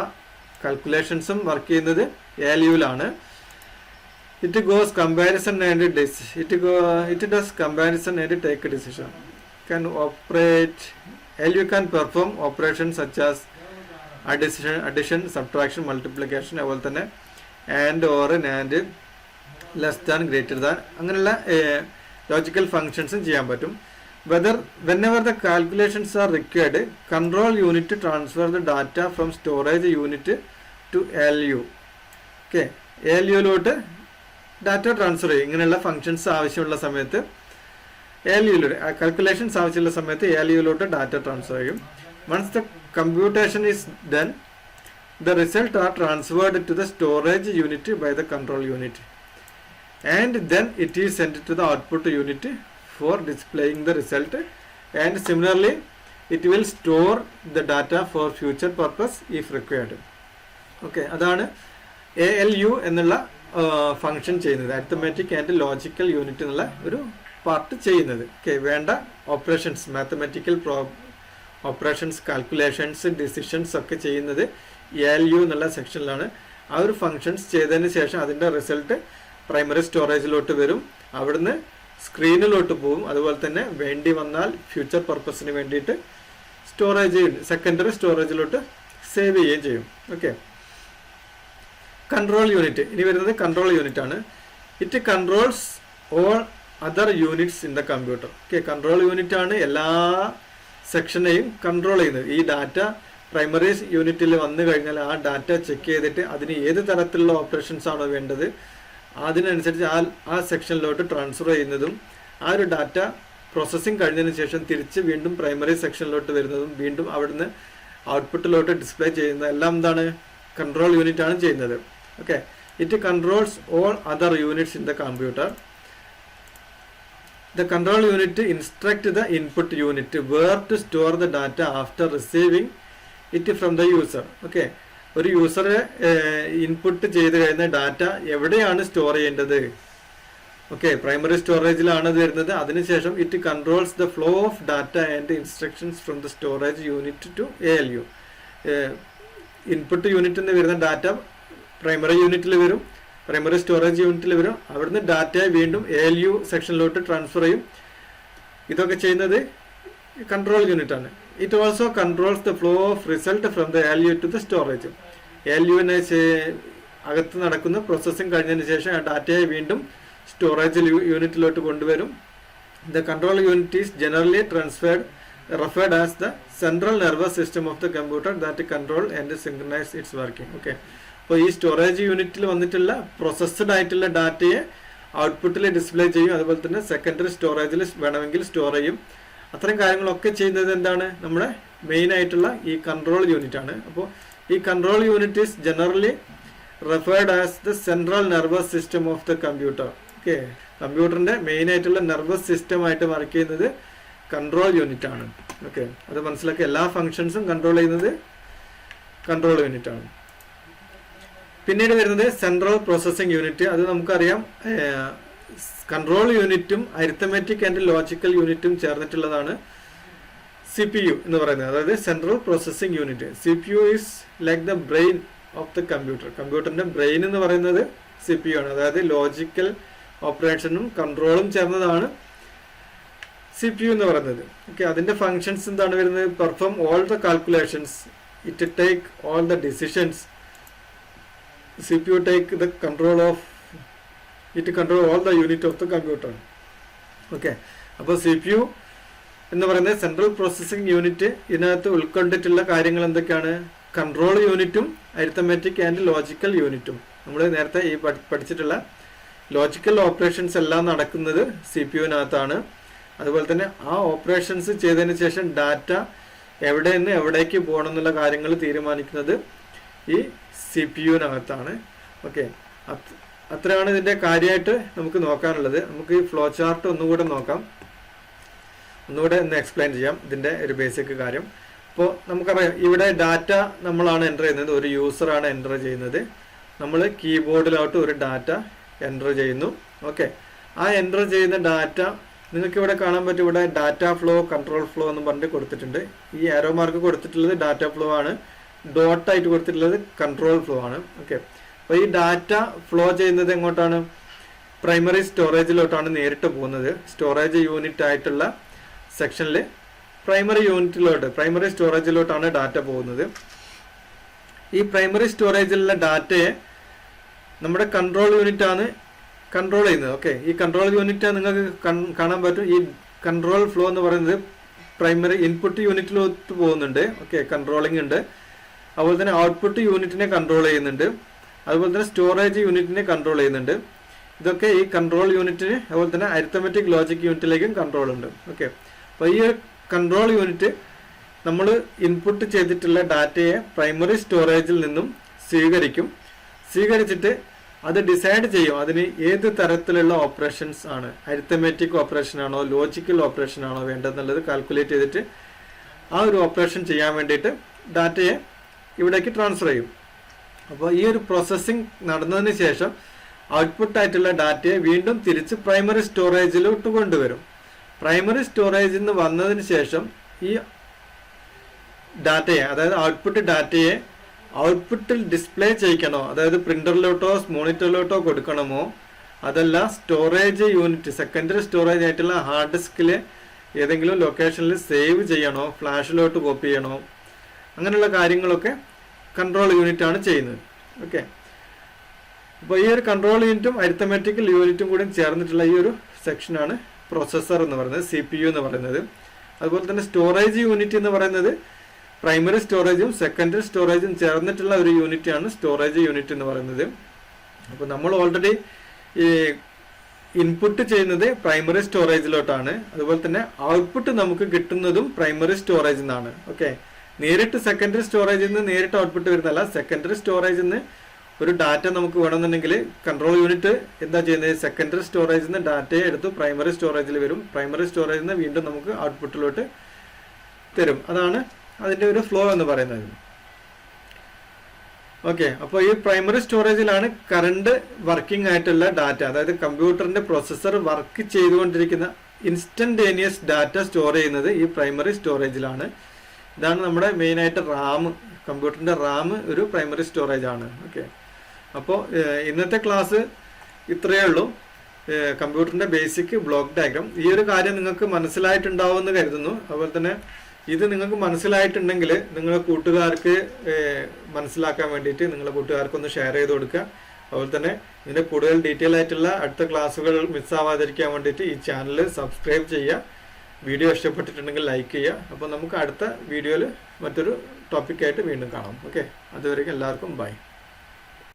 കാൽക്കുലേഷൻസും വർക്ക് ചെയ്യുന്നത് ALU-ലാണ്. It goes comparison and it does comparison and take a decision. ALU can perform operations such as addition, subtraction, multiplication, അതുപോലെ തന്നെ and or and less than, greater than, അങ്ങനെയുള്ള logical ഫങ്ഷൻസും ചെയ്യാൻ പറ്റും. Whenever the calculations are required, control unit transfer the data from storage unit to ALU. Okay, ALUലോട്ട് data transfer ചെയ്യും. ഇങ്ങനെയുള്ള functions ആവശ്യമുള്ള സമയത്ത് ALUയിലൂടെ കാൽക്കുലേഷൻസ് ആവശ്യമുള്ള സമയത്ത് ALUയിലോട്ട് ഡാറ്റ ട്രാൻസ്ഫർ ചെയ്യും. Once the computation is done, the result are transferred to the storage unit by the control unit, and then it is sent to the output unit for displaying the result, and similarly it will store the data for future purpose if required. Okay, അതാണ് ALU എന്നുള്ള function ചെയ്യുന്നത്, arithmetic and logical unit എന്നുള്ള ഒരു part ചെയ്യുന്നത്. Okay, വേണ്ട operations, mathematical operations, calculations, decisions ഒക്കെ ചെയ്യുന്നത് ALU എന്നുള്ള സെക്ഷനിലാണ്. ആ ഒരു ഫങ്ഷൻസ് ചെയ്തതിന് ശേഷം അതിൻ്റെ റിസൾട്ട് പ്രൈമറി സ്റ്റോറേജിലോട്ട് വരും, അവിടുന്ന് സ്ക്രീനിലോട്ട് പോകും. അതുപോലെ തന്നെ വേണ്ടി വന്നാൽ ഫ്യൂച്ചർ പർപ്പസിന് വേണ്ടിയിട്ട് സ്റ്റോറേജ് സെക്കൻഡറി സ്റ്റോറേജിലോട്ട് സേവ് ചെയ്യുകയും ചെയ്യും. ഓക്കെ, കൺട്രോൾ യൂണിറ്റ് ഇനി വരുന്നത് കൺട്രോൾ യൂണിറ്റ് ആണ്. It controls all other units in the computer. Okay, control unit ആണ് എല്ലാ സെക്ഷനെയും കൺട്രോൾ ചെയ്യുന്നത്. ഈ ഡാറ്റ പ്രൈമറി യൂണിറ്റിൽ വന്നു കഴിഞ്ഞാൽ ആ ഡാറ്റ ചെക്ക് ചെയ്തിട്ട് അതിന് ഏത് തരത്തിലുള്ള ഓപ്പറേഷൻസ് ആണോ വേണ്ടത് അതിനനുസരിച്ച് ആ സെക്ഷനിലോട്ട് ട്രാൻസ്ഫർ ചെയ്യുന്നതും, ആ ഒരു ഡാറ്റ പ്രോസസ്സിങ് കഴിഞ്ഞതിന് ശേഷം തിരിച്ച് വീണ്ടും പ്രൈമറി സെക്ഷനിലോട്ട് വരുന്നതും വീണ്ടും അവിടുന്ന് ഔട്ട്പുട്ടിലോട്ട് ഡിസ്പ്ലേ ചെയ്യുന്നത് എല്ലാം എന്താണ്, കൺട്രോൾ യൂണിറ്റ് ആണ് ചെയ്യുന്നത്. Okay, it controls all other units in the computer. The control unit instruct the input unit where to store the data after receiving it from the user. Okay, ഒരു യൂസറെ input ചെയ്ത് കഴിഞ്ഞ data എവിടെയാണ് store ചെയ്യേണ്ടത്. Okay, primary സ്റ്റോറേജിലാണ് അത് വരുന്നത്. അതിനുശേഷം it controls the flow of data and instructions from the storage unit two ALU. Input യൂണിറ്റിൽ നിന്ന് വരുന്ന ഡാറ്റ പ്രൈമറി യൂണിറ്റിൽ വരും, പ്രൈമറി സ്റ്റോറേജ് യൂണിറ്റിൽ വരും, അവിടുന്ന് ഡാറ്റയെ വീണ്ടും ALU സെക്ഷനിലോട്ട് ട്രാൻസ്ഫർ ചെയ്യും. ഇതൊക്കെ ചെയ്യുന്നത് കൺട്രോൾ യൂണിറ്റ് ആണ്. It also controls the flow of result from the ALU to the storage. ALUവിനെ അകത്ത് നടക്കുന്ന പ്രോസസ്സിംഗ് കഴിഞ്ഞതിന് ശേഷം ആ ഡാറ്റയെ വീണ്ടും സ്റ്റോറേജ് യൂണിറ്റിലോട്ട് കൊണ്ടുവരും. The control unit is generally referred as the central nervous system of the computer that control and synchronize its working. Okay, അപ്പോൾ ഈ സ്റ്റോറേജ് യൂണിറ്റിൽ വന്നിട്ടുള്ള പ്രോസസ്ഡ് ആയിട്ടുള്ള ഡാറ്റയെ ഔട്ട്പുട്ടിൽ ഡിസ്പ്ലേ ചെയ്യും, അതുപോലെ തന്നെ സെക്കൻഡറി സ്റ്റോറേജിൽ വേണമെങ്കിൽ സ്റ്റോർ ചെയ്യും. അത്തരം കാര്യങ്ങളൊക്കെ ചെയ്യുന്നത് എന്താണ്, നമ്മുടെ മെയിൻ ആയിട്ടുള്ള ഈ കൺട്രോൾ യൂണിറ്റ് ആണ്. അപ്പോൾ ഈ control unit is generally referred as the central nervous system of the computer. Okay, കമ്പ്യൂട്ടറിന്റെ മെയിൻ ആയിട്ടുള്ള നെർവസ് സിസ്റ്റം ആയിട്ട് വർക്ക് ചെയ്യുന്നത് കൺട്രോൾ യൂണിറ്റ് ആണ്. ഓക്കെ, അത് മനസ്സിലാക്കി. എല്ലാ ഫങ്ഷൻസും കൺട്രോൾ ചെയ്യുന്നത് കൺട്രോൾ യൂണിറ്റ് ആണ്. പിന്നീട് വരുന്നത് സെൻട്രൽ പ്രോസസ്സിംഗ് യൂണിറ്റ്. അത് നമുക്കറിയാം, കൺട്രോൾ യൂണിറ്റും അരിത്തമാറ്റിക് ആൻഡ് ലോജിക്കൽ യൂണിറ്റും ചേർന്നിട്ടുള്ളതാണ് CPU എന്ന് പറയുന്നത്, അതായത് central processing unit. CPU is like the brain of the computer. കമ്പ്യൂട്ടറിന്റെ ബ്രെയിൻ എന്ന് പറയുന്നത് CPU ആണ്. അതായത് ലോജിക്കൽ ഓപ്പറേഷനും കൺട്രോളും ചേർന്നതാണ് CPU എന്ന് പറയുന്നത്. ഓക്കെ, അതിന്റെ ഫങ്ഷൻസ് എന്താണ് വരുന്നത്, perform all the calculations, it take all the decisions, CPU take the control of it, control all the unit of the computer. Okay, അപ്പോൾ CPU എന്ന് പറയുന്നത് സെൻട്രൽ പ്രോസസ്സിംഗ് യൂണിറ്റ്. ഇതിനകത്ത് ഉൾക്കൊണ്ടിട്ടുള്ള കാര്യങ്ങൾ എന്തൊക്കെയാണ്, കൺട്രോൾ യൂണിറ്റും അരിത്തമാറ്റിക് ആൻഡ് ലോജിക്കൽ യൂണിറ്റും. നമ്മൾ നേരത്തെ ഈ പഠിച്ചിട്ടുള്ള ലോജിക്കൽ ഓപ്പറേഷൻസ് എല്ലാം നടക്കുന്നത് CPUവിനകത്താണ്. അതുപോലെ തന്നെ ആ ഓപ്പറേഷൻസ് ചെയ്തതിന് ശേഷം ഡാറ്റ എവിടെ നിന്ന് എവിടേക്ക് പോകണം എന്നുള്ള കാര്യങ്ങൾ തീരുമാനിക്കുന്നത് ഈ CPUവിനകത്താണ്. ഓക്കെ, അത്രയാണ് ഇതിൻ്റെ കാര്യമായിട്ട് നമുക്ക് നോക്കാനുള്ളത്. നമുക്ക് ഈ ഫ്ലോ ചാർട്ട് ഒന്നുകൂടെ നോക്കാം, ഒന്നുകൂടെ ഒന്ന് എക്സ്പ്ലെയിൻ ചെയ്യാം ഇതിൻ്റെ ഒരു ബേസിക് കാര്യം. അപ്പോൾ നമുക്കറിയാം, ഇവിടെ ഡാറ്റ നമ്മളാണ് എൻ്റർ ചെയ്യുന്നത്, ഒരു യൂസറാണ് എൻ്റർ ചെയ്യുന്നത്. നമ്മൾ കീബോർഡിലോട്ട് ഒരു ഡാറ്റ എൻ്റർ ചെയ്യുന്നു. ഓക്കെ, ആ എൻ്റർ ചെയ്യുന്ന ഡാറ്റ നിങ്ങൾക്ക് ഇവിടെ കാണാൻ പറ്റും. ഇവിടെ ഡാറ്റ ഫ്ലോ, കൺട്രോൾ ഫ്ലോ എന്ന് പറഞ്ഞിട്ട് കൊടുത്തിട്ടുണ്ട്. ഈ ആരോ മാർക്ക് കൊടുത്തിട്ടുള്ളത് ഡാറ്റ ഫ്ലോ ആണ്, ഡോട്ടായിട്ട് കൊടുത്തിട്ടുള്ളത് കൺട്രോൾ ഫ്ലോ ആണ്. ഓക്കെ, അപ്പോൾ ഈ ഡാറ്റ ഫ്ലോ ചെയ്യുന്നത് എങ്ങോട്ടാണ്, പ്രൈമറി സ്റ്റോറേജിലോട്ടാണ് നേരിട്ട് പോകുന്നത്. സ്റ്റോറേജ് യൂണിറ്റ് ആയിട്ടുള്ള സെക്ഷനിൽ പ്രൈമറി യൂണിറ്റിലോട്ട്, പ്രൈമറി സ്റ്റോറേജിലോട്ടാണ് ഡാറ്റ പോകുന്നത്. ഈ പ്രൈമറി സ്റ്റോറേജിലുള്ള ഡാറ്റയെ നമ്മുടെ കൺട്രോൾ യൂണിറ്റ് ആണ് കൺട്രോൾ ചെയ്യുന്നത്. ഓക്കെ, ഈ കൺട്രോൾ യൂണിറ്റ് നിങ്ങൾക്ക് കാണാൻ പറ്റും. ഈ കൺട്രോൾ ഫ്ലോ എന്ന് പറയുന്നത് പ്രൈമറി ഇൻപുട്ട് യൂണിറ്റിലോട്ട് പോകുന്നുണ്ട്. ഓക്കെ, കൺട്രോളിംഗ് ഉണ്ട്. അതുപോലെ തന്നെ ഔട്ട്പുട്ട് യൂണിറ്റിനെ കൺട്രോൾ ചെയ്യുന്നുണ്ട്. അതുപോലെ തന്നെ സ്റ്റോറേജ് യൂണിറ്റിനെ കൺട്രോൾ ചെയ്യുന്നുണ്ട്. ഇതൊക്കെ ഈ കൺട്രോൾ യൂണിറ്റിന്, അതുപോലെ തന്നെ അരിത്തമെറ്റിക് ലോജിക് യൂണിറ്റിലേക്കും കൺട്രോൾ ഉണ്ട്. ഓക്കെ, അപ്പോൾ ഈ കൺട്രോൾ യൂണിറ്റ് നമ്മൾ ഇൻപുട്ട് ചെയ്തിട്ടുള്ള ഡാറ്റയെ പ്രൈമറി സ്റ്റോറേജിൽ നിന്നും സ്വീകരിച്ചിട്ട് അത് ഡിസൈഡ് ചെയ്യും അതിന് ഏത് തരത്തിലുള്ള ഓപ്പറേഷൻസ് ആണ്, അരിത്തമെറ്റിക് ഓപ്പറേഷൻ ആണോ ലോജിക്കൽ ഓപ്പറേഷൻ ആണോ വേണ്ടതെന്നുള്ളത് കാൽക്കുലേറ്റ് ചെയ്തിട്ട് ആ ഒരു ഓപ്പറേഷൻ ചെയ്യാൻ വേണ്ടിയിട്ട് ഡാറ്റയെ ഇവിടേക്ക് ട്രാൻസ്ഫർ ചെയ്യും. അപ്പോൾ ഈ ഒരു പ്രോസസ്സിംഗ് നടന്നതിന് ശേഷം ഔട്ട്പുട്ട് ആയിട്ടുള്ള ഡാറ്റയെ വീണ്ടും തിരിച്ച് പ്രൈമറി സ്റ്റോറേജിലോട്ട് കൊണ്ടുവരും. പ്രൈമറി സ്റ്റോറേജിൽ നിന്ന് വന്നതിന് ശേഷം ഈ ഡാറ്റയെ, അതായത് ഔട്ട്പുട്ട് ഡാറ്റയെ ഔട്ട്പുട്ടിൽ ഡിസ്പ്ലേ ചെയ്യിക്കണോ, അതായത് പ്രിന്ററിലോട്ടോ മോണിറ്ററിലോട്ടോ കൊടുക്കണമോ, അതല്ല സ്റ്റോറേജ് യൂണിറ്റ് സെക്കൻഡറി സ്റ്റോറേജ് ആയിട്ടുള്ള ഹാർഡ് ഡിസ്കിൽ ഏതെങ്കിലും ലൊക്കേഷനിൽ സേവ് ചെയ്യണോ, ഫ്ലാഷിലോട്ട് കോപ്പി ചെയ്യണോ, അങ്ങനെയുള്ള കാര്യങ്ങളൊക്കെ കൺട്രോൾ യൂണിറ്റ് ആണ് ചെയ്യുന്നത്. ഓക്കെ, അപ്പോൾ ഈ ഒരു കൺട്രോൾ യൂണിറ്റും അരിത്തമെറ്റിക്കൽ യൂണിറ്റും കൂടി ചേർന്നിട്ടുള്ള ഈ ഒരു സെക്ഷനാണ് പ്രോസസ്സർ എന്ന് പറയുന്നത്, CPU എന്ന് പറയുന്നത്. അതുപോലെ തന്നെ സ്റ്റോറേജ് യൂണിറ്റ് എന്ന് പറയുന്നത് പ്രൈമറി സ്റ്റോറേജും സെക്കൻഡറി സ്റ്റോറേജും ചേർന്നിട്ടുള്ള ഒരു യൂണിറ്റാണ് സ്റ്റോറേജ് യൂണിറ്റ് എന്ന് പറയുന്നത്. അപ്പോൾ നമ്മൾ ഓൾറെഡി ഈ ഇൻപുട്ട് ചെയ്യുന്നത് പ്രൈമറി സ്റ്റോറേജിലോട്ടാണ്. അതുപോലെ തന്നെ ഔട്ട്പുട്ട് നമുക്ക് കിട്ടുന്നതും പ്രൈമറി സ്റ്റോറേജിൽ നിന്നാണ്. ഓക്കെ, നേരിട്ട് സെക്കൻഡറി സ്റ്റോറേജിൽ നിന്ന് നേരിട്ട് ഔട്ട്പുട്ട് വരുന്നതല്ല. സെക്കൻഡറി സ്റ്റോറേജിൽ നിന്ന് ഒരു ഡാറ്റ നമുക്ക് വേണമെന്നുണ്ടെങ്കിൽ കൺട്രോൾ യൂണിറ്റ് എന്താ ചെയ്യുന്നത്, സെക്കൻഡറി സ്റ്റോറേജിൽ നിന്ന് ഡാറ്റയെ എടുത്ത് പ്രൈമറി സ്റ്റോറേജിൽ വരും. പ്രൈമറി സ്റ്റോറേജിൽ നിന്ന് വീണ്ടും നമുക്ക് ഔട്ട്പുട്ടിലോട്ട് തരും. അതാണ് അതിൻ്റെ ഒരു ഫ്ലോ എന്ന് പറയുന്നത്. ഓക്കെ, അപ്പോൾ ഈ പ്രൈമറി സ്റ്റോറേജിലാണ് കറണ്ട് വർക്കിംഗ് ആയിട്ടുള്ള ഡാറ്റ, അതായത് കമ്പ്യൂട്ടറിന്റെ പ്രോസസ്സർ വർക്ക് ചെയ്തുകൊണ്ടിരിക്കുന്ന ഇൻസ്റ്റന്റേനിയസ് ഡാറ്റ സ്റ്റോർ ചെയ്യുന്നത് ഈ പ്രൈമറി സ്റ്റോറേജിലാണ്. ഇതാണ് നമ്മുടെ മെയിനായിട്ട് റാം, കമ്പ്യൂട്ടറിന്റെ റാം ഒരു പ്രൈമറി സ്റ്റോറേജ് ആണ്. ഓക്കെ, അപ്പോൾ ഇന്നത്തെ ക്ലാസ് ഇത്രയേ ഉള്ളൂ. കമ്പ്യൂട്ടറിന്റെ ബേസിക് ബ്ലോക്ക് ഡയഗ്രാം. ഈ ഒരു കാര്യം നിങ്ങൾക്ക് മനസ്സിലായിട്ടുണ്ടാവുമെന്ന് കരുതുന്നു. അതുപോലെ തന്നെ ഇത് നിങ്ങൾക്ക് മനസ്സിലായിട്ടുണ്ടെങ്കിൽ നിങ്ങളുടെ കൂട്ടുകാർക്ക് മനസ്സിലാക്കാൻ വേണ്ടിയിട്ട് നിങ്ങളുടെ കൂട്ടുകാർക്കൊന്ന് ഷെയർ ചെയ്ത് കൊടുക്കുക. അതുപോലെ തന്നെ ഇതിൻ്റെ കൂടുതൽ ഡീറ്റെയിൽ ആയിട്ടുള്ള അടുത്ത ക്ലാസ്സുകൾ മിസ്സാവാതിരിക്കാൻ വേണ്ടിയിട്ട് ഈ ചാനൽ സബ്സ്ക്രൈബ് ചെയ്യുക. വീഡിയോ ഇഷ്ടപ്പെട്ടിട്ടുണ്ടെങ്കിൽ ലൈക്ക് ചെയ്യുക. അപ്പോൾ നമുക്ക് അടുത്ത വീഡിയോയിൽ മറ്റൊരു ടോപ്പിക്കായിട്ട് വീണ്ടും കാണാം. ഓക്കെ, അതുവരെയ്ക്കും എല്ലാവർക്കും ബൈ.